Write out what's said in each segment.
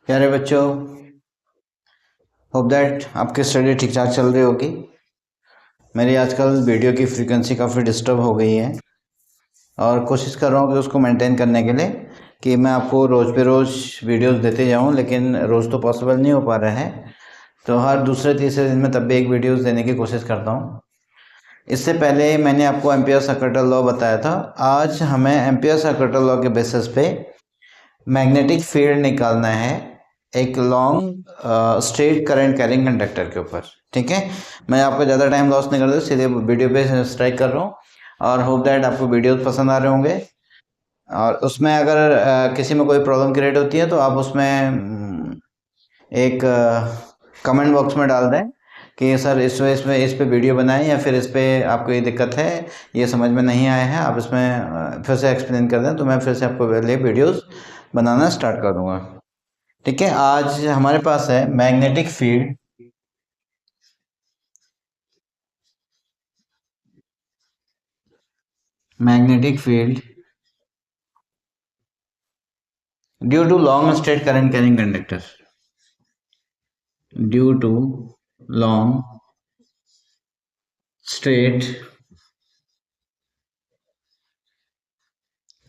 प्यारे बच्चों, hope that आपकी स्टडी ठीक ठाक चल रही होगी। मेरी आजकल वीडियो की फ्रीक्वेंसी काफ़ी डिस्टर्ब हो गई है और कोशिश कर रहा हूँ कि उसको मेंटेन करने के लिए कि मैं आपको रोज़ पे रोज़ वीडियोस देते जाऊँ, लेकिन रोज़ तो पॉसिबल नहीं हो पा रहा है। तो हर दूसरे तीसरे दिन में तब भी एक वीडियोस देने की कोशिश करता हूँ। इससे पहले मैंने आपको एम्पियर सर्किटल लॉ बताया था। आज हमें एम्पियर सर्किटल लॉ के बेसिस पे मैग्नेटिक फील्ड निकालना है एक long straight current carrying conductor के ऊपर। ठीक है, मैं आपको ज़्यादा टाइम लॉस नहीं करता, सीधे वीडियो पे स्ट्राइक कर रहा हूँ और होप दैट आपको वीडियोस पसंद आ रहे होंगे। और उसमें अगर किसी में कोई प्रॉब्लम क्रिएट होती है तो आप उसमें एक कमेंट बॉक्स में डाल दें कि सर इस पे वीडियो बनाएं या फिर इस पे आपको ये दिक्कत है, ये समझ में नहीं आया है, आप इसमें फिर से एक्सप्लेन कर दें तो मैं फिर से आपको लिए वीडियोस बनाना स्टार्ट कर दूंगा। ठीक है, आज हमारे पास है magnetic field due to long straight current carrying conductor, due to long straight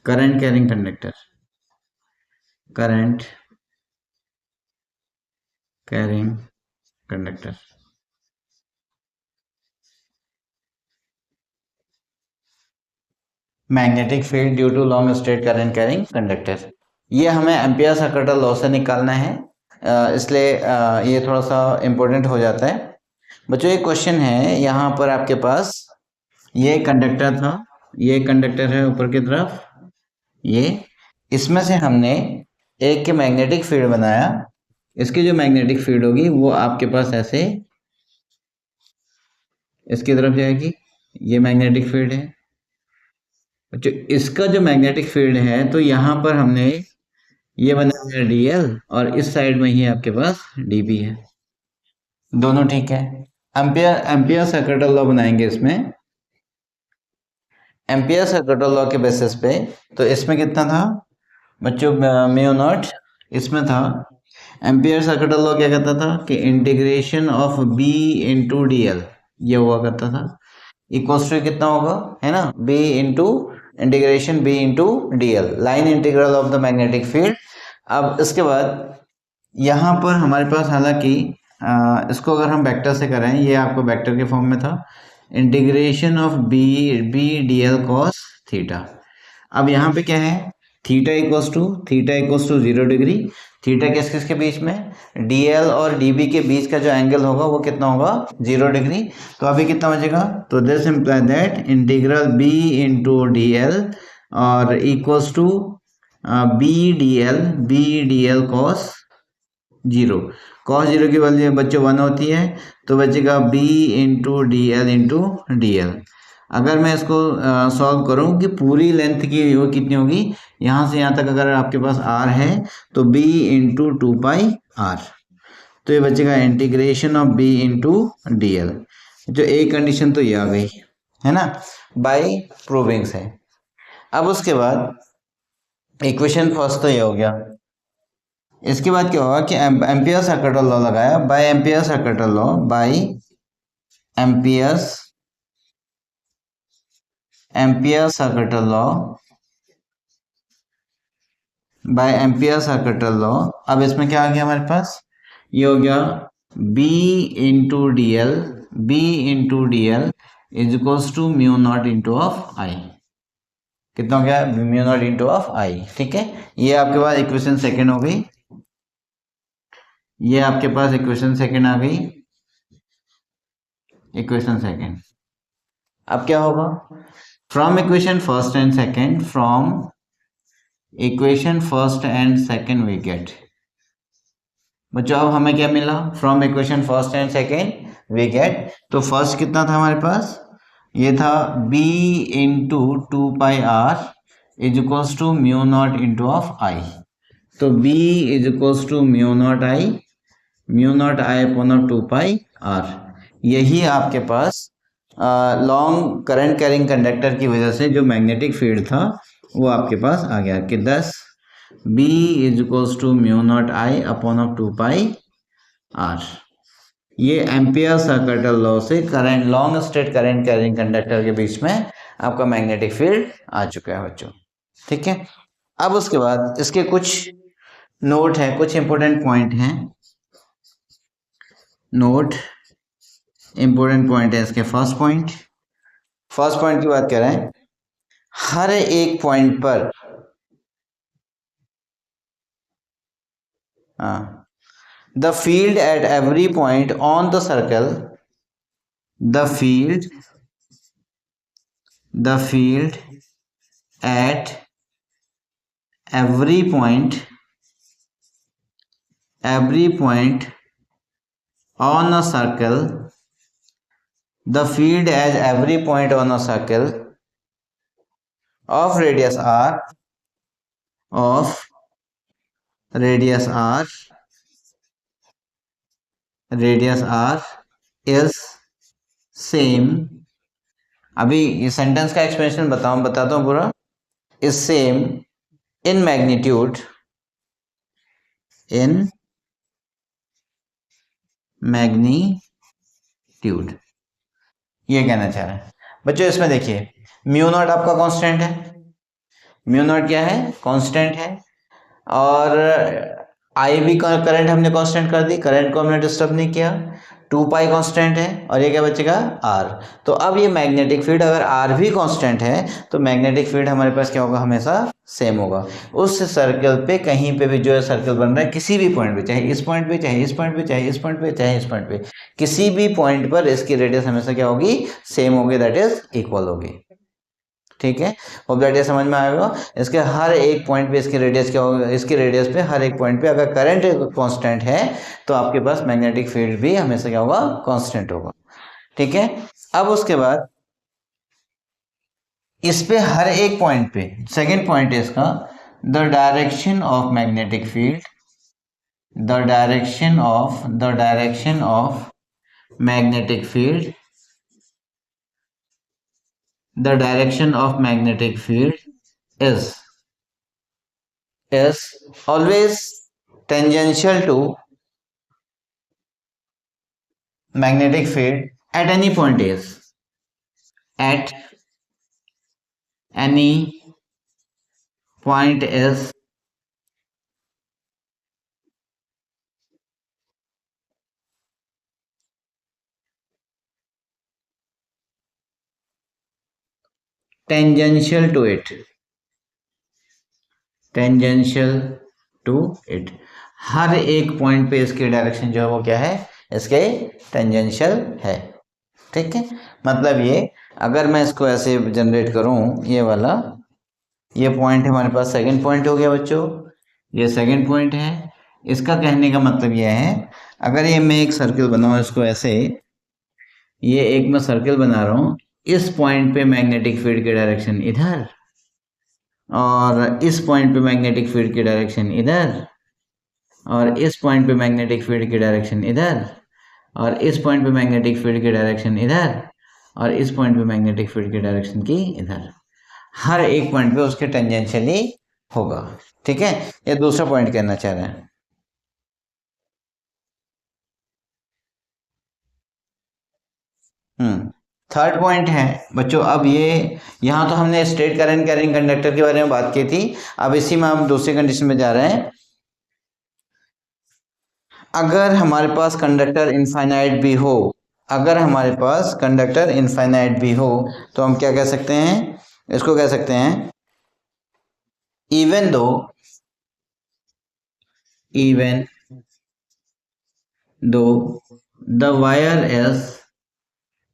current carrying conductor, current carrying conductor. Magnetic field due to long straight current carrying conductor, ये हमें एम्पियर सर्किटल लॉ से निकालना है, इसलिए ये थोड़ा सा important हो जाता है। बच्चों एक क्वेश्चन है, यहाँ पर आपके पास ये कंडक्टर था, ये कंडक्टर है ऊपर की तरफ, ये इसमें से हमने एक के मैग्नेटिक फील्ड बनाया। इसकी जो मैग्नेटिक फील्ड होगी वो आपके पास ऐसे इसकी तरफ जाएगी, ये मैग्नेटिक फील्ड है। जो इसका जो मैग्नेटिक फील्ड है तो यहाँ पर हमने ये बनाया dl और इस साइड में ही आपके पास db है, दोनों ठीक है। एम्पियर एम्पियर सर्किटल लॉ बनाएंगे इसमें, एम्पियर सर्किटल लॉ के बेसिस पे। तो इसमें कितना था बच्चों, म्यू नॉट, इसमें था एम्पियर सर्किटल लॉ क्या कहता था कि integration of b into D L, ये हुआ करता था, इक्वल्स टू कितना होगा, है ना, b into integration b into D L, line integral of the magnetic field. अब इसके बाद यहाँ पर हमारे पास हालांकि इसको अगर हम वेक्टर से करें, ये आपको वेक्टर के फॉर्म में था, integration of B D L cos theta. अब यहाँ पे क्या है, theta equals to 0 degree, theta किस किस के बीच में, डी एल और डी बी के बीच का जो एंगल होगा वो कितना होगा, 0 डिग्री। तो अभी कितना बचेगा, तो this imply that integral B into D L और equals to B D L cos 0, cos 0 की वैल्यू बच्चों 1 होती है, तो बचेगा b into D L into D L. अगर मैं इसको सॉल्व करूं कि पूरी लेंथ की वो कितनी होगी, यहाँ से यहाँ तक अगर आपके पास r है तो b इंटू 2πr, तो ये बचेगा integration of b into D L. जो एक कंडीशन तो ये आ गई है ना, बाय प्रूविंग से। अब उसके बाद इक्वेशन फर्स्ट तो ये हो गया, इसके बाद क्या होगा कि एम्पियर सर्किटल लॉ लगाया, by ampere circuital law, by ampere circuital law, by ampere circuital law. अब इसमें क्या आ गया हमारे पास, ये हो गया b into D L, b into D L is equals to mu not into of I, कितना हो गया, mu not into of I. ठीक है, ये आपके पास इक्वेशन सेकेंड हो गई, ये आपके पास इक्वेशन सेकेंड आ गई, इक्वेशन सेकेंड। अब क्या होगा, from equation first and second, from equation first and second we get, बच्चों अब हमें क्या मिला, from equation first and second we get, तो फर्स्ट कितना था हमारे पास, ये था b into 2πr is equals to mu not into of I, तो b is equals to mu not I upon of 2πr। यही आपके पास लॉन्ग करंट कैरिंग कंडक्टर की वजह से जो मैग्नेटिक फील्ड था वो आपके पास आ गया कि 10 B is equals to mu not I upon of 2 pi r। ये एम्पियर सर्किटल लॉ से current long state current carrying conductor के बीच में आपका मैग्नेटिक फील्ड आ चुका है बच्चों। ठीक है, अब उसके बाद इसके कुछ नोट है, कुछ इंपॉर्टेंट पॉइंट हैं। नोट इंपॉर्टेंट पॉइंट है इसके। फर्स्ट पॉइंट की बात कर रहे हैं, हर एक पॉइंट पर the field at every point on the circle, the field at every point on a circle, the field at every point on a circle of radius r is same। अभी ये sentence का explanation बताता हूँ पूरा। is same in magnitude ये कहना चाह रहे हैं बच्चों। इसमें देखिए म्यू नॉट आपका कांस्टेंट है, म्यू नॉट क्या है, कांस्टेंट है। और आई भी करंट हमने कांस्टेंट कर दी, करंट को हमने डिस्टर्ब नहीं किया। 2 पाई कांस्टेंट है और ये क्या बचेगा, आर। तो अब ये मैग्नेटिक फील्ड अगर आर भी कांस्टेंट है तो मैग्नेटिक फील्ड हमारे पास क्या होगा, हमेशा सेम होगा। उस सर्कल पे कहीं पे भी जो है सर्कल बन रहा है, किसी भी पॉइंट पे, चाहे इस पॉइंट पे, चाहे इस पॉइंट पे, चाहे इस पॉइंट पे, चाहे इस पॉइंट पे, किसी भी पॉइंट पर इसकी रेडियस हमेशा क्या होगी, सेम होगी, दैट इज इक्वल होगी। ठीक है, होप दैट ये समझ में आएगा। इसके हर एक पॉइंट पे इसकी रेडियस क्या होगा, इसकी रेडियस पे हर एक पॉइंट पे अगर करंट कांस्टेंट है तो आपके पास मैग्नेटिक फील्ड भी हमेशा क्या होगा, कांस्टेंट होगा। ठीक है, अब उसके बाद इस पे हर एक पॉइंट पे, सेकंड पॉइंट है इसका, the direction of magnetic field, the direction of magnetic field, the direction of magnetic field is always tangential to magnetic field at any point is, at any point is tangential to it, हर एक point पे इसकी direction जो है वो क्या है, इसके tangential है। ठीक है, मतलब ये अगर मैं इसको ऐसे जनरेट करूं, ये वाला, ये पॉइंट हमारे पास सेकंड पॉइंट हो गया बच्चों, ये सेकंड पॉइंट है। इसका कहने का मतलब यह है, अगर ये मैं एक सर्कल बनाऊं इसको ऐसे, ये एक मैं सर्कल बना रहा हूं, इस पॉइंट पे मैग्नेटिक फील्ड की डायरेक्शन इधर, और इस पॉइंट पे मैग्नेटिक फील्ड की डायरेक्शन इधर, और इस पॉइंट पे मैग्नेटिक फील्ड की डायरेक्शन इधर, और इस पॉइंट पे मैग्नेटिक फील्ड की डायरेक्शन इधर, और इस पॉइंट पे मैग्नेटिक फील्ड की डायरेक्शन की इधर। हर एक पॉइंट पे उसके टेंजेंशियली होगा। ठीक है, ये दूसरा पॉइंट कहना चाह रहे हैं। थर्ड पॉइंट है बच्चों, अब ये यहाँ तो हमने स्ट्रेट करंट कैरिंग कंडक्टर के बारे में बात की थी, अब इसी में हम दूसरी कंडीशन में जा रहे हैं। अगर हमारे पास कंडक्टर इनफाइनाइट भी हो, अगर हमारे पास कंडक्टर इनफाइनाइट भी हो तो हम क्या कह सकते हैं, इसको कह सकते हैं even though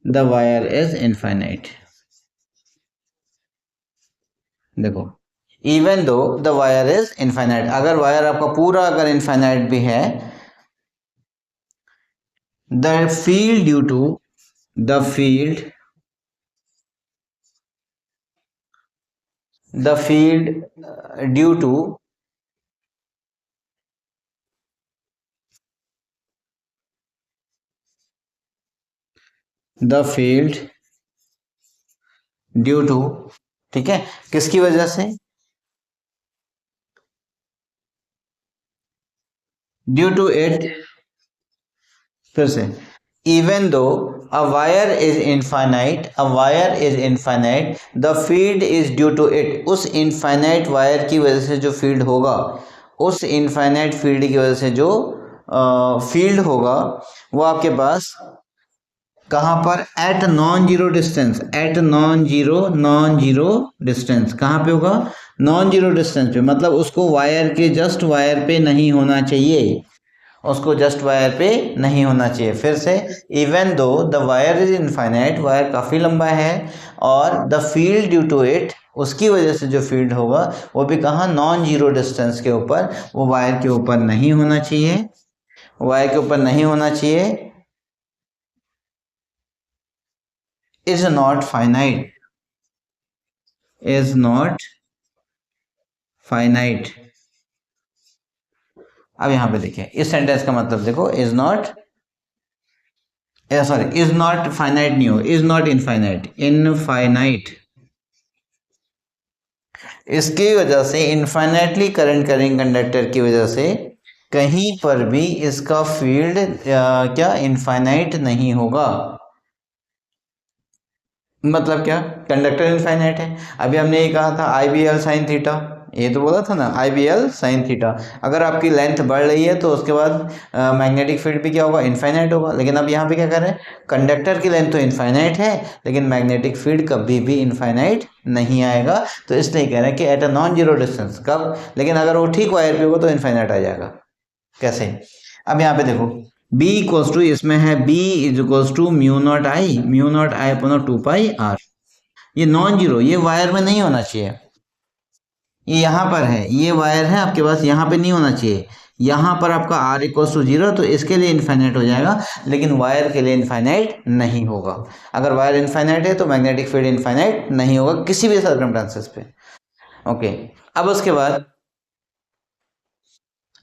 the wire is infinite. देखो, even though the wire is infinite, अगर वायर आपका पूरा अगर इनफाइनाइट भी है, the field due to the field due to the field due to, ठीक है, किसकी वजह से, ड्यू टू इट, फिर से, even though a wire is infinite, a wire is infinite, the field is due to it, उस infinite wire की वजह से जो फील्ड होगा, उस इनफाइनाइट फील्ड की वजह से जो फील्ड होगा वो आपके पास कहाँ पर, at non zero distance, at non zero distance, कहाँ पे होगा, नॉन जीरो डिस्टेंस पे, मतलब उसको वायर के जस्ट वायर पे नहीं होना चाहिए, उसको जस्ट वायर पे नहीं होना चाहिए। फिर से, even though the wire is infinite, wire काफ़ी लंबा है, और the field due to it, उसकी वजह से जो फील्ड होगा वो भी कहाँ, नॉन जीरो डिस्टेंस के ऊपर, वो वायर के ऊपर नहीं होना चाहिए, वायर के ऊपर नहीं होना चाहिए, is not finite, is not finite. अब यहां पे देखिए इस सेंटेंस का मतलब देखो, is not, sorry, is not finite नहीं हो, इज नॉट इनफाइनाइट, इनफाइनाइट, इसकी वजह से, इनफाइनाइटली करंट करिंग कंडक्टर की वजह से कहीं पर भी इसका फील्ड क्या, इनफाइनाइट नहीं होगा। मतलब क्या, कंडक्टर इनफाइनाइट है, अभी हमने ये कहा था आई बी एल साइन थीटा, ये तो बोला था ना, आई बी एल साइन थीटा, अगर आपकी लेंथ बढ़ रही है तो उसके बाद मैग्नेटिक फील्ड भी क्या होगा, इनफाइनाइट होगा। लेकिन अब यहाँ पे क्या कर रहे हैं, कंडक्टर की लेंथ तो इनफाइनाइट है, लेकिन मैग्नेटिक फील्ड कभी भी इनफाइनाइट नहीं आएगा, तो इसलिए कह रहे हैं कि at a non zero distance, कब, लेकिन अगर वो ठीक वायर पे होगा तो इनफाइनाइट आ जाएगा। कैसे, अब यहाँ पे देखो, b इक्वल्स टू, इसमें है b is equals to mu not I upon 2 pi r, ये नॉन जीरो, ये वायर में नहीं होना चाहिए, ये यहाँ पर है, ये वायर है आपके पास, यहाँ पे नहीं होना चाहिए, यहाँ पर आपका r इक्वल्स टू 0, तो इसके लिए इनफाइनाइट हो जाएगा, लेकिन वायर के लिए इनफाइनाइट नहीं होगा। अगर वायर इनफाइनाइट है तो मैग्नेटिक फील्ड इनफाइनाइट नहीं होगा किसी भी सर्कमस्टेंसेस पे। ओके, अब उसके बाद,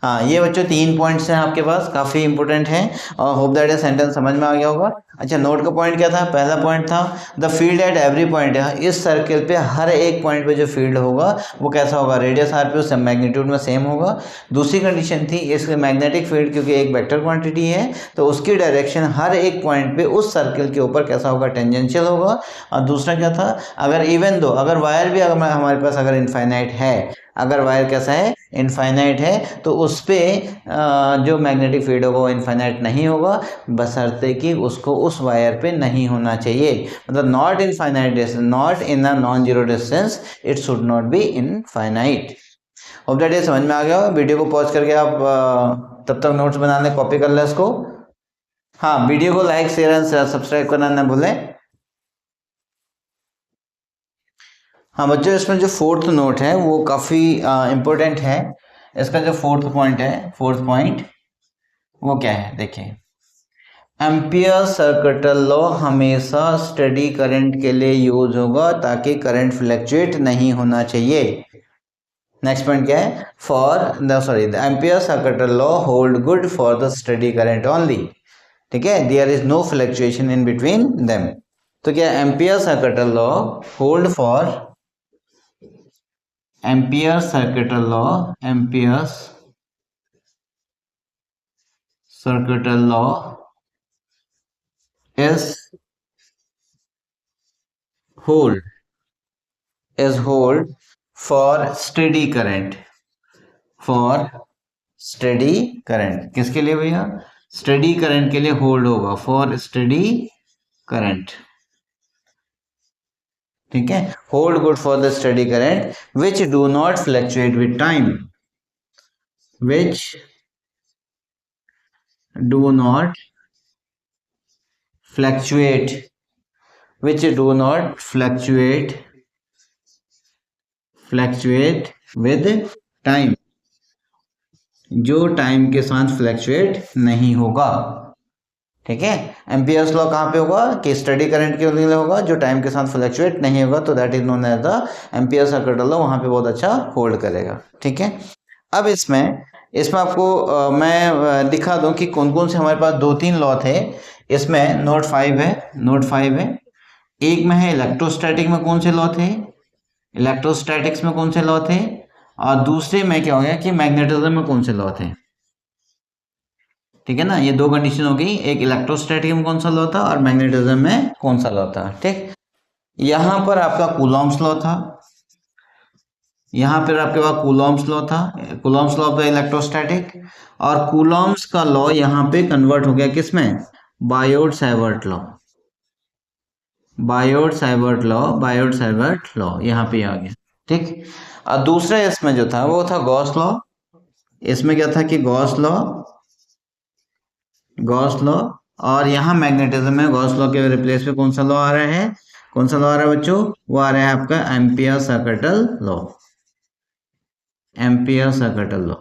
हाँ ये बच्चों 3 पॉइंट्स हैं आपके पास, काफ़ी इंपॉर्टेंट हैं, और होप दैट ये सेंटेंस समझ में आ गया होगा। अच्छा, नोट का पॉइंट क्या था, पहला पॉइंट था the field at every point, इस सर्कल पे हर एक पॉइंट पे जो फील्ड होगा वो कैसा होगा, रेडियस आर पे उस मैग्नीट्यूड में सेम होगा। दूसरी कंडीशन थी, इस मैग्नेटिक फील्ड क्योंकि एक वेक्टर क्वांटिटी है तो उसकी डायरेक्शन हर एक पॉइंट पे उस सर्कल के ऊपर कैसा होगा, टेंजेंशियल होगा। और दूसरा क्या था, अगर इवन दो, अगर वायर भी अगर हमारे पास अगर इनफाइनाइट है, अगर वायर कैसा है, इनफाइनाइट है, तो उस पर जो मैग्नेटिक फील्ड होगा वो इनफाइनाइट नहीं होगा, बशर्ते कि उसको उस वायर पे नहीं होना चाहिए, मतलब not infinite distance, not in a non zero distance, it should not be infinite. Hope that ये समझ में आ गया। वीडियो को पॉज करके आप तब तक नोट्स बनाने कॉपी कर लें इसको। हाँ, वीडियो को लाइक शेयर एंड सब्सक्राइब करना ना भूलें। हाँ बच्चों, इसमें जो फोर्थ नोट है वो काफ़ी इम्पोर्टेंट है। इसका जो फोर्थ पॉइंट है, फोर्थ पॉइंट वो क्या है, देखिए, एम्पियर सर्किटल लॉ हमेशा स्टेडी करंट के लिए यूज होगा ताकि करंट फ्लक्चुएट नहीं होना चाहिए। नेक्स्ट पॉइंट क्या है, for the ampere circuital law hold good for the steady current only, ठीक है, there is no fluctuation in between them. तो क्या, ampere circuital law hold for, ampere circuital law, amperes circuital law is hold, is hold for steady current, for steady current, किसके लिए भैया, steady current के लिए hold होगा, for steady current, ठीक है, hold good for the steady current which do not fluctuate with time, which do not fluctuate, which do not fluctuate with time, जो time के साथ फ्लक्चुएट नहीं होगा, ठीक है। एम्पियर्स लॉ कहाँ पे होगा, कि स्टेडी करंट के लिए होगा जो टाइम के साथ फ्लक्चुएट नहीं होगा, तो that is known as the ampere circuital law, वहाँ पे बहुत अच्छा होल्ड करेगा, ठीक है। अब इसमें आपको मैं दिखा दूं कि कौन कौन से हमारे पास 2-3 लॉ थे। इसमें नोट 5 है, नोट 5 है, एक में है इलेक्ट्रोस्टैटिक में कौन से लॉ थे, इलेक्ट्रोस्टैटिक्स में कौन से लॉ थे, और दूसरे में क्या हो गया कि मैग्नेटिज्म में कौन से लॉ थे। ठीक है ना, ये दो कंडीशन हो गई, एक इलेक्ट्रोस्टैटिक में कौन सा लॉ था और मैग्नेटिज्म में कौन सा लॉ था। ठीक, यहां पर आपका कूलॉम्स लॉ था, यहां पर आपके पास कूलॉम्स लॉ था, Coulomb's law of the electrostatic, और कूलॉम्स का लॉ यहां पे कन्वर्ट हो गया किसमें, Biot Savart law, Biot Savart law, Biot Savart law यहां पे आ गया। ठीक, और दूसरा इसमें जो था वो था गॉस लॉ, इसमें क्या था कि गॉस लॉ, गॉस लॉ, और यहाँ मैग्नेटिज्म में गॉस लॉ के रिप्लेस में कौन सा लॉ आ रहा है, कौन सा लॉ आ रहा है बच्चों, वो आ रहा है आपका ampere circuital law, ampere circuital law,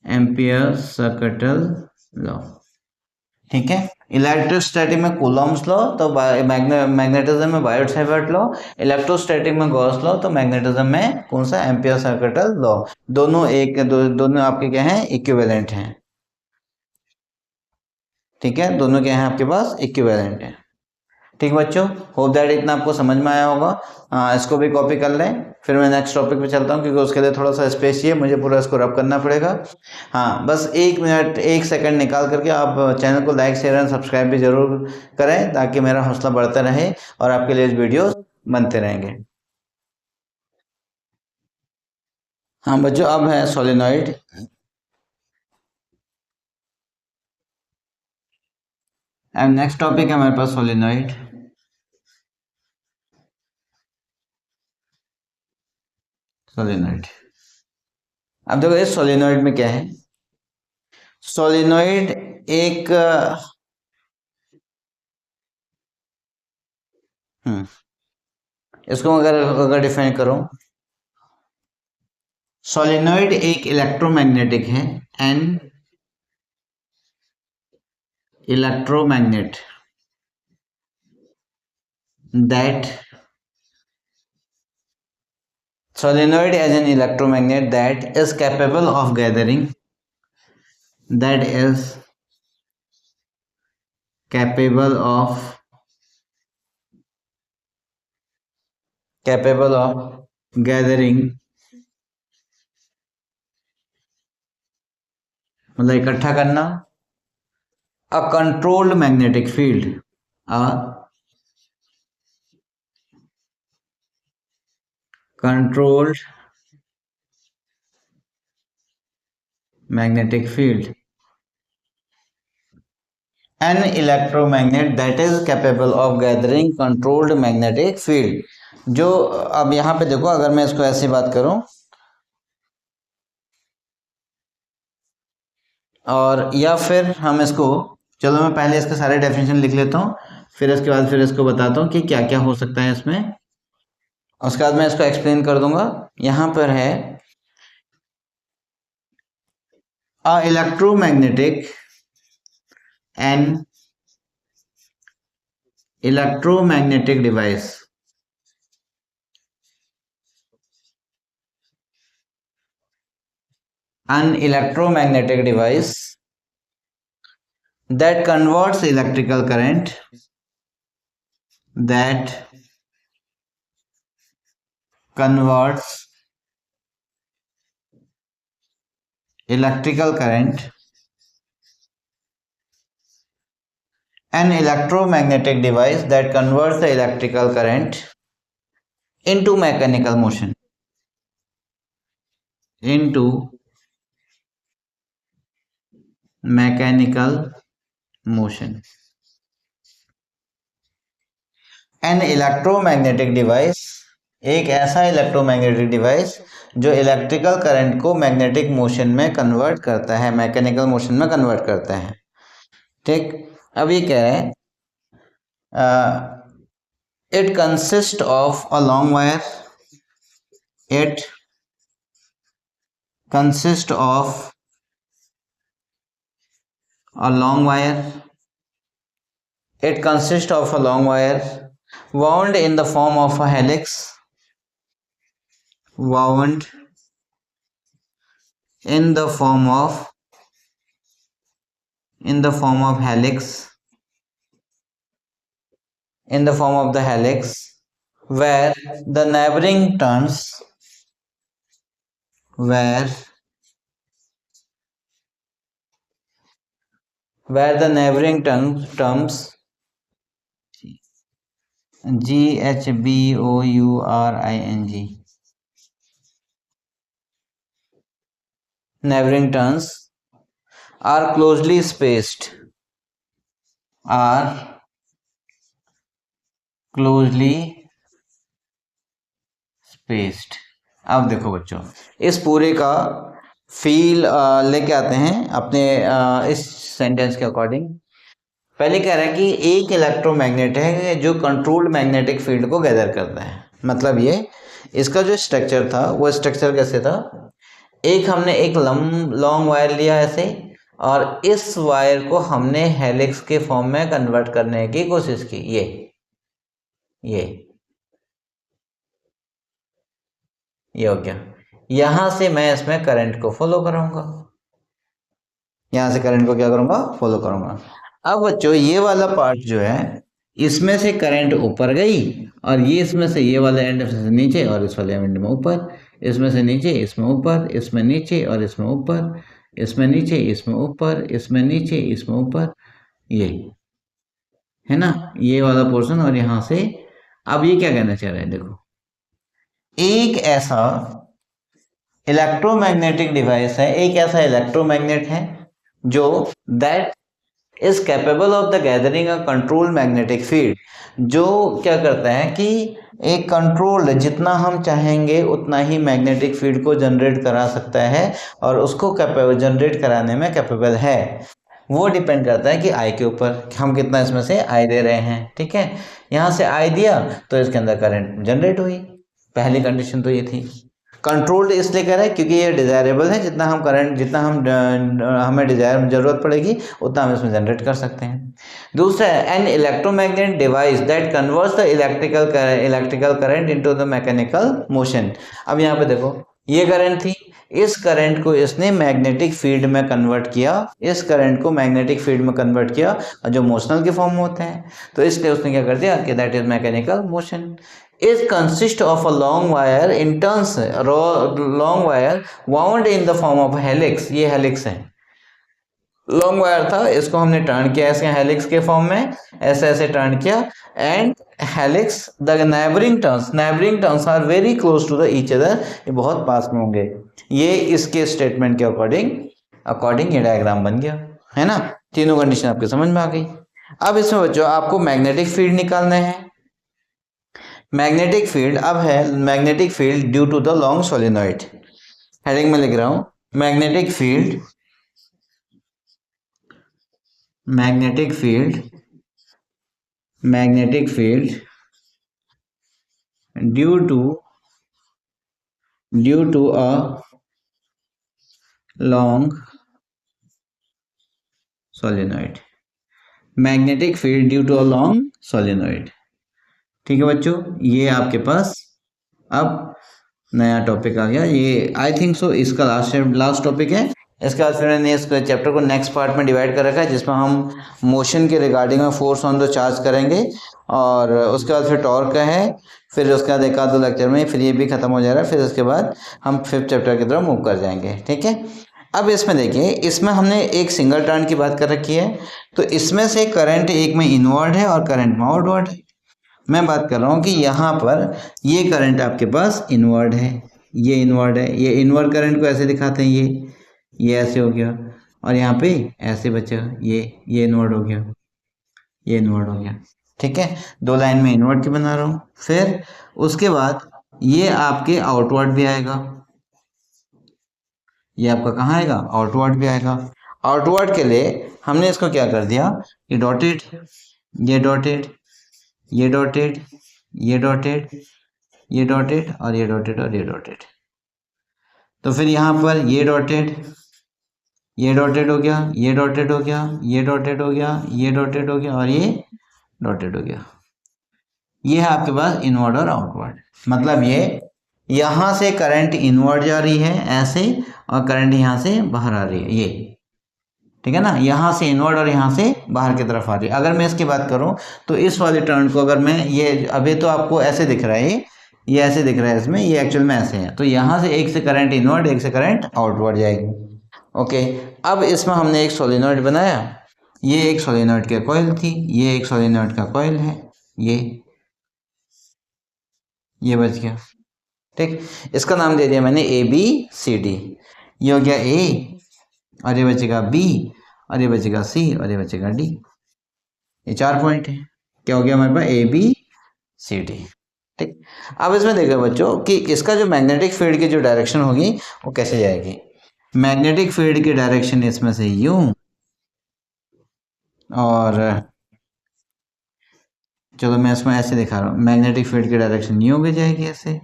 ampere circuital law. ठीक है, इलेक्ट्रोस्टैटिक में कूलॉम्स लॉ, तो मैग्नेटिज्म में बायोट सावर्ट लॉ, इलेक्ट्रोस्टैटिक में गॉस लॉ, तो मैग्नेटिज्म में कौन सा, एम्पियर सर्किटल लॉ। दोनों दोनों आपके क्या हैं, इक्विवेलेंट हैं। ठीक है, दोनों क्या हैं आपके पास, इक्विवेलेंट है। ठीक बच्चों, होप दैट इतना आपको समझ में आया होगा। इसको भी कॉपी कर लें, फिर मैं नेक्स्ट टॉपिक पे चलता हूँ, क्योंकि उसके लिए थोड़ा सा स्पेस चाहिए मुझे, पूरा इसको रब करना पड़ेगा। हाँ, बस 1 मिनट 1 सेकंड निकाल करके आप चैनल को लाइक शेयर एंड सब्सक्राइब भी जरूर करें, ताकि मेरा हौसला बढ़ता रहे और आपके लिए वीडियो बनते रहेंगे। हाँ बच्चों, अब है सोलेनॉइड। एंड नेक्स्ट टॉपिक है हमारे पास सोलेनॉइड। सोलेनॉइड, अब देखो इस सोलेनॉइड में क्या है, सोलेनॉइड एक इसको अगर डिफाइन करो, सोलेनॉइड एक इलेक्ट्रोमैग्नेटिक है, an electromagnet that, solenoid as an electromagnet that is capable of gathering, that is capable of gathering, मतलब इकट्ठा करना, a controlled magnetic field, a controlled magnetic field, an electromagnet that is capable of gathering controlled magnetic field। जो अब यहाँ पे देखो, अगर मैं इसको ऐसी बात करूं, और या फिर हम इसको, चलो मैं पहले इसके सारे डेफिनेशन लिख लेता हूँ, फिर इसके बाद फिर इसको बताता हूँ कि क्या क्या हो सकता है इसमें, उसके बाद मैं इसको एक्सप्लेन कर दूंगा। यहाँ पर है electromagnetic an electromagnetic device, an electromagnetic device that converts electrical current, that converts electrical current, an electromagnetic device that converts the electrical current into mechanical motion, into mechanical motion, an electromagnetic device, एक ऐसा electromagnetic device जो electrical current को magnetic motion में convert करता है, mechanical motion में convert करता है। ठीक, अब ये कह रहे हैं it consists of a long wire, it consists of a long wire, it consists of a long wire wound in the form of a helix, wound in the form of helix, in the form of the helix, where the neighboring turns where the neighboring terms GHBOURING neighboring terms are closely spaced अब देखो बच्चों, इस पूरे का feel लेके आते हैं अपने इस सेंटेंस के अकॉर्डिंग। पहले कह रहा है कि एक इलेक्ट्रोमैग्नेट है जो कंट्रोल्ड मैग्नेटिक फील्ड को गैदर करता है। मतलब ये इसका जो स्ट्रक्चर था वो स्ट्रक्चर कैसे था, एक हमने एक लॉन्ग वायर लिया ऐसे, और इस वायर को हमने हेलिक्स के फॉर्म में कन्वर्ट करने की कोशिश की। ये हो गया। यहां से मैं इसमें करंट को फॉलो कराऊंगा, यहां से करंट को क्या करूंगा, फॉलो करूंगा। अब बच्चों ये वाला पार्ट जो है, इसमें से करंट ऊपर गई और ये इसमें से ये वाले एंड से नीचे और इस वाले एंड में ऊपर, इसमें से नीचे इसमें ऊपर, इसमें नीचे और इसमें ऊपर, इसमें नीचे इसमें ऊपर, इसमें नीचे इसमें ऊपर, ये है ना ये वाला पोर्शन। और यहां से अब ये क्या कहना चाह रहे हैं, देखो एक ऐसा इलेक्ट्रोमैग्नेटिक डिवाइस है, एक ऐसा इलेक्ट्रोमैग्नेट है जो that is capable of the gathering a control magnetic field, जो क्या करता है कि एक कंट्रोल जितना हम चाहेंगे उतना ही मैग्नेटिक फील्ड को जनरेट करा सकता है और उसको जनरेट कराने में कैपेबल है। वो डिपेंड करता है कि आई के ऊपर, हम कितना इसमें से आई दे रहे हैं। ठीक है, यहाँ से आई दिया तो इसके अंदर करंट जनरेट हुई, पहली कंडीशन तो ये थी। कंट्रोल्ड इसलिए कह रहा है क्योंकि ये डिजायरेबल है, जितना हम करंट, जितना हमें डिजायर जरूरत पड़ेगी उतना हम इसमें जनरेट कर सकते हैं। दूसरा है an electromagnetic device that converts the electrical current into the mechanical motion. अब यहाँ पे देखो ये करंट थी, इस करंट को इसने मैग्नेटिक फील्ड में कन्वर्ट किया, इस करंट को मैग्नेटिक फील्ड में कन्वर्ट किया और जो मोशनल के फॉर्म में होते हैं, तो इसलिए उसने क्या कर दिया कि that is mechanical motion. It consists of a long wire in turns, long wire wound in the form of helix। ये हेलिक्स है, लॉन्ग वायर था, इसको हमने टर्न किया ऐसे हेलिक्स के फॉर्म में, ऐसे ऐसे टर्न किया। And helix the neighbouring turns are very close to the each other, ये बहुत पास में होंगे। ये इसके स्टेटमेंट के अकॉर्डिंग ये डायग्राम बन गया, है ना। तीनों कंडीशन आपके समझ में आ गई। अब इसमें बच्चों आपको मैग्नेटिक फील्ड निकालना है। मैग्नेटिक फील्ड अब है magnetic field due to the long solenoid, heading में लिख रहा हूं magnetic field due to a long solenoid, magnetic field due to a long solenoid. ठीक है बच्चों, ये आपके पास अब नया टॉपिक आ गया। ये आई थिंक सो इसका लास्ट टॉपिक है। इसके बाद फिर मैंने इस चैप्टर को नेक्स्ट पार्ट में डिवाइड कर रखा है, जिसमें हम मोशन के रिगार्डिंग में फोर्स ऑन द चार्ज करेंगे, और उसके बाद फिर टॉर्क का है, फिर उसके बाद एक आध दो लेक्चर में फिर ये भी खत्म हो जाएगा। फिर उसके बाद हम 5th चैप्टर की तरफ मूव कर जाएंगे। ठीक है, अब इसमें देखिए, इसमें हमने एक सिंगल टर्न की बात कर रखी है, तो इसमें से करंट एक में इनवर्ड है और करंट में आउटवर्ड है। मैं बात कर रहा हूँ कि यहाँ पर ये करंट आपके पास इनवर्ड है, ये इनवर्ड है, ये इनवर्ड करंट को ऐसे दिखाते हैं, ये ऐसे हो गया, और यहाँ पे ऐसे बचा, ये इनवर्ड हो गया, ये इनवर्ड हो गया। ठीक है, दो लाइन में इनवर्ड की बना रहा हूँ। फिर उसके बाद ये आपके आउटवर्ड भी आएगा, ये आपका कहाँ आएगा, आउटवर्ड भी आएगा। आउटवर्ड के लिए हमने इसको क्या कर दिया, ये डॉटेड, ये डॉटेड, ये डॉटेड, ये डॉटेड, ये डॉटेड और ये डॉटेड और ये डॉटेड। तो फिर यहाँ पर ये डॉटेड, ये डॉटेड हो गया, ये डॉटेड हो गया, ये डॉटेड हो गया, ये डॉटेड हो गया और ये डॉटेड हो गया। ये है आपके पास इनवर्ड और आउटवर्ड। मतलब ये यहाँ से करंट इनवर्ड जा रही है ऐसे, और करंट यहाँ से बाहर आ रही है, ये ठीक है ना, यहाँ से इनवर्ड और यहाँ से बाहर की तरफ आ रही है। अगर मैं इसकी बात करूँ तो इस वाले टर्न को अगर मैं, ये अभी तो आपको ऐसे दिख रहा है, ये ऐसे दिख रहा है इसमें, ये एक्चुअल में ऐसे है, तो यहाँ से एक से करंट इनवर्ड, एक से करंट आउटवर्ड जाएगी। ओके, अब इसमें हमने एक सोलेनॉइड बनाया, ये एक सोलेनॉइड की कॉइल थी, ये एक सोलेनॉइड का कॉइल है, ये बच गया। ठीक, इसका नाम दे दिया मैंने ए बी सी डी। ये हो गया ए, और ये बचेगा बी, और ये बचेगा सी, और ये बचेगा डी। ये 4 पॉइंट है। क्या हो गया हमारे पास, ए बी सी डी। ठीक, अब इसमें देखो बच्चों कि इसका जो मैग्नेटिक फील्ड की जो डायरेक्शन होगी वो कैसे जाएगी। मैग्नेटिक फील्ड की डायरेक्शन इसमें से यूं, और चलो मैं इसमें ऐसे दिखा रहा हूँ, मैग्नेटिक फील्ड की डायरेक्शन यूं भी जाएगी ऐसे,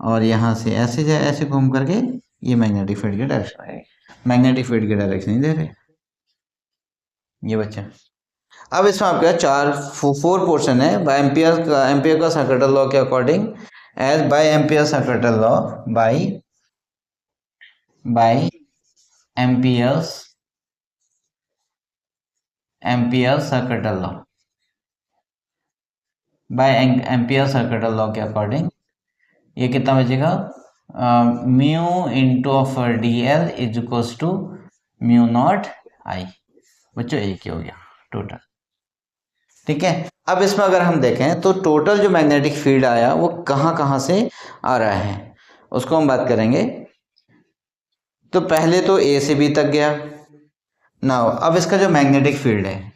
और यहाँ से ऐसे जाए, ऐसे घूम करके ये मैग्नेटिक फील्ड की डायरेक्शन आएगी। मैग्नेटिक फील्ड की डायरेक्शन नहीं दे रहे ये बच्चा। अब इसमें आपके पास 4 पोर्शन है। बाय एम्पियर का सर्किटल लॉ के according, as by ampere circuital law, by ampere circuital law, by ampere circuital law के अकॉर्डिंग ये कितना बचेगा, mu into of D L is equals to mu not I. बच्चों एक ही हो गया टोटल। ठीक है, अब इसमें अगर हम देखें तो टोटल जो मैग्नेटिक फील्ड आया वो कहाँ से आ रहा है उसको हम बात करेंगे। तो पहले तो ए से बी तक गया। नाउ अब इसका जो मैग्नेटिक फील्ड है,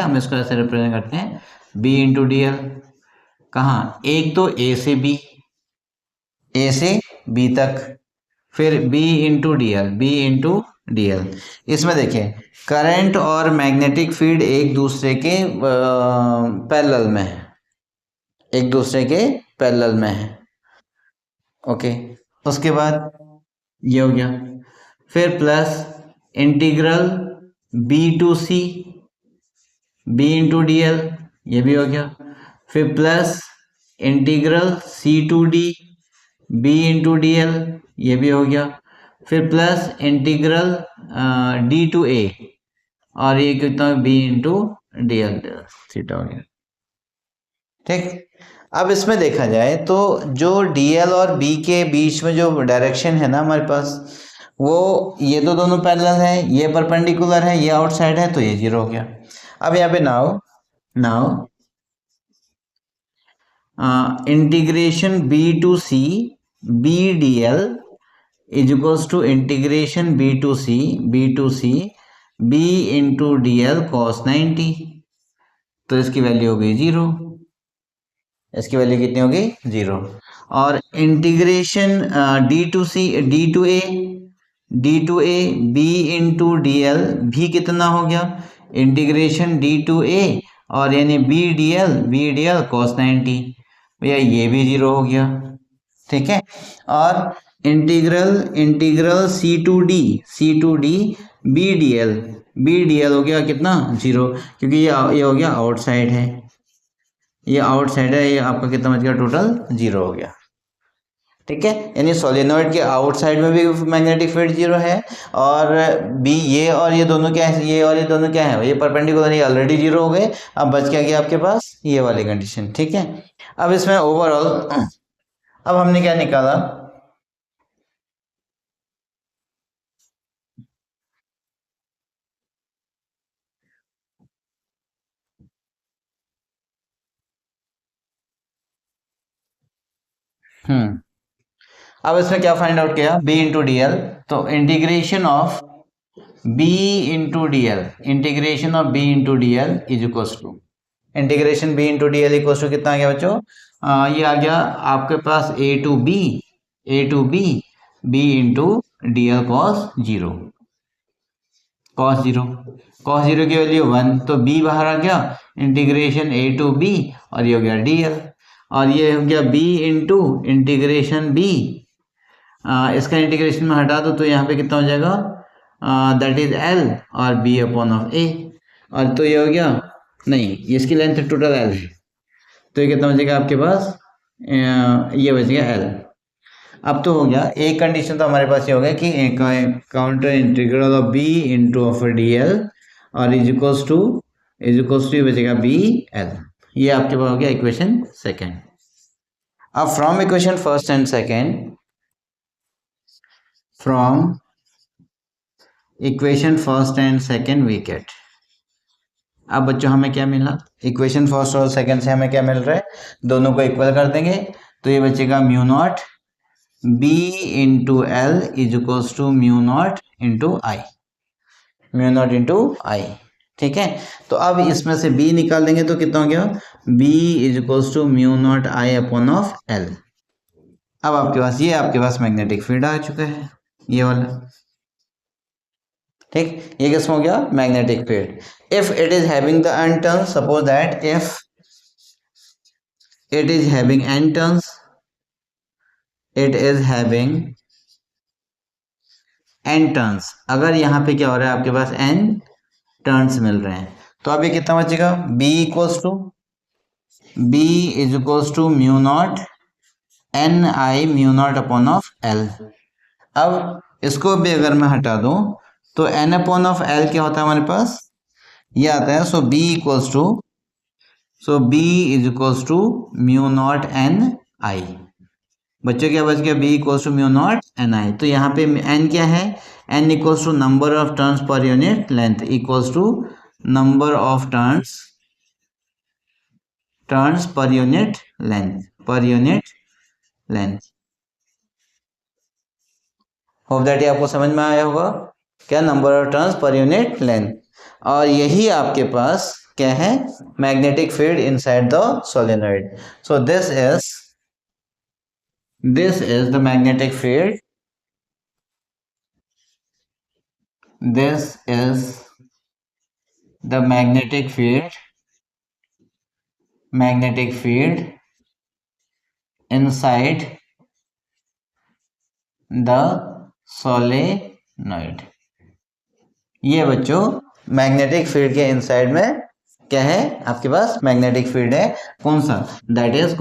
हम इसको ऐसे रिप्रेजेंट करते हैं बी इंटू डी एल। कहाँ, एक तो ए से बी तक, फिर बी इंटू डी एल। इसमें देखिए करंट और मैग्नेटिक फील्ड एक दूसरे के पैरेलल में है, ओके। उसके बाद ये हो गया, फिर plus integral B to C B into D L, ये भी हो गया। फिर plus integral C to D B into D L, ये भी हो गया। फिर plus integral D to A, और ये कितना B into D L theta हो गया। ठीक, अब इसमें देखा जाए तो जो डी एल और बी के बीच में जो डायरेक्शन है ना हमारे पास, वो ये तो दोनों पैरेलल है, ये परपेंडिकुलर है, ये आउटसाइड है, तो ये 0 हो गया। अब यहाँ पे now integration B to C B D L is equals to integration B to C B into D L cos 90। तो इसकी वैल्यू हो गई 0, इसकी वैल्यू कितनी होगी 0। और integration D to A B into D L भी कितना हो गया, इंटीग्रेशन डी टू ए और यानी बी डी एल कॉस 90, भैया ये भी 0 हो गया। ठीक है, और integral C to D B D L हो गया कितना 0, क्योंकि ये हो गया आउटसाइड है, ये आपका कितना बच गया टोटल 0 हो गया। ठीक है, यानी सोलेनॉइड के आउटसाइड में भी मैग्नेटिक फील्ड 0 है, और बी ये दोनों क्या है, ये परपेंडिकुलर, ये ऑलरेडी 0 हो गए। अब बच क्या गया आपके पास ये वाली कंडीशन। ठीक है, अब इसमें ओवरऑल अब हमने क्या निकाला, अब इसमें क्या फाइंड आउट किया, b इंटू डी एल। तो integration of b into D L is equals to integration b into D L equals to कितना आ गया बच्चों, ये आ गया आपके पास a to b into D L cos 0 की वैल्यू 1, तो b बाहर आ गया, इंटीग्रेशन a टू b, और ये हो गया डी एल, और ये हो गया b इंटू इंटीग्रेशन b, इसका इंटीग्रेशन में हटा दो तो यहाँ पे कितना हो जाएगा, दैट इज l और b अपॉन ऑफ a, और तो ये हो गया, नहीं इसकी लेंथ टोटल l है, तो ये कितना बचेगा आपके पास, ये बचेगा l। अब तो हो गया, एक कंडीशन तो हमारे पास ये हो गया कि counter integral of b into of D L और इज इक्वल्स टू बचेगा b l। ये आपके पास हो गया इक्वेशन सेकेंड। अब from equation first and second, from equation first and second we get, अब बच्चों हमें क्या मिला, इक्वेशन फर्स्ट और सेकेंड से हमें क्या मिल रहा है, दोनों को इक्वल कर देंगे तो ये बचेगा mu not B into L is equals to mu not into I, mu not into I. ठीक है, तो अब इसमें से b निकाल देंगे तो कितना हो गया, b is equals to mu not I upon of L. अब आपके पास मैग्नेटिक फील्ड आ चुका है, ये वाला। ठीक, ये किसमें हो गया, magnetic field. If it is having the n turns, suppose that if it is having n turns, it is having n turns, अगर यहाँ पे क्या हो रहा है, आपके पास n टर्न्स मिल रहे हैं, तो अब ये कितना बचेगा, b is equals to mu not N I mu naught upon of L. अब इसको भी अगर मैं हटा दूं तो n अपॉन ऑफ एल क्या होता है हमारे पास, ये आता है, so b is equals to mu not N I. बच्चों क्या बच गया, b equals to mu not N I. तो यहाँ पे n क्या है, n equals to number of turns per unit length equals to number of turns per unit length. Hope that ये आपको समझ में आया होगा, क्या, number of turns per unit length. और यही आपके पास क्या है, magnetic field inside the solenoid. So this is the magnetic field, this is the magnetic field inside the solenoid। ये बच्चों मैग्नेटिक फील्ड के इनसाइड में क्या है, आपके पास मैग्नेटिक फील्ड है, कौन सा, that is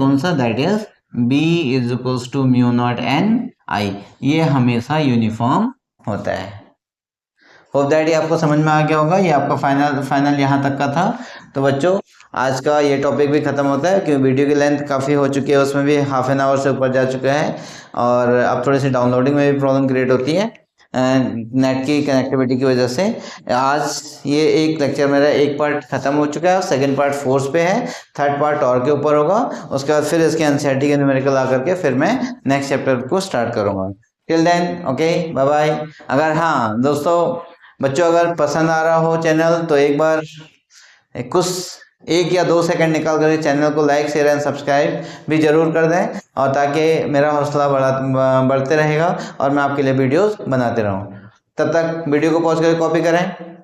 B is equals to mu not N I. ये हमेशा यूनिफॉर्म होता है। होप दैट ये आपको समझ में आ गया होगा, ये आपका फाइनल यहाँ तक का था। तो बच्चों आज का ये टॉपिक भी खत्म होता है, क्योंकि वीडियो की लेंथ काफ़ी हो चुकी है, उसमें भी हाफ एन आवर से ऊपर जा चुका है, और अब थोड़ी सी डाउनलोडिंग में भी प्रॉब्लम क्रिएट होती है नेट की कनेक्टिविटी की वजह से। आज ये एक लेक्चर मेरा एक पार्ट खत्म हो चुका है, सेकंड पार्ट फोर्स पे है, थर्ड पार्ट और के ऊपर होगा, उसके बाद फिर इसके एनसीईआरटी के न्यूमेरिकल आकर के फिर मैं नेक्स्ट चैप्टर को स्टार्ट करूँगा। Till then okay, bye bye. अगर हाँ दोस्तों, बच्चों अगर पसंद आ रहा हो चैनल तो एक बार कुछ 1 या 2 सेकंड निकाल कर चैनल को लाइक शेयर एंड सब्सक्राइब भी जरूर कर दें, और ताकि मेरा हौसला बढ़ते रहेगा और मैं आपके लिए वीडियोस बनाते रहूं। तब तक वीडियो को पॉज करके कॉपी करें।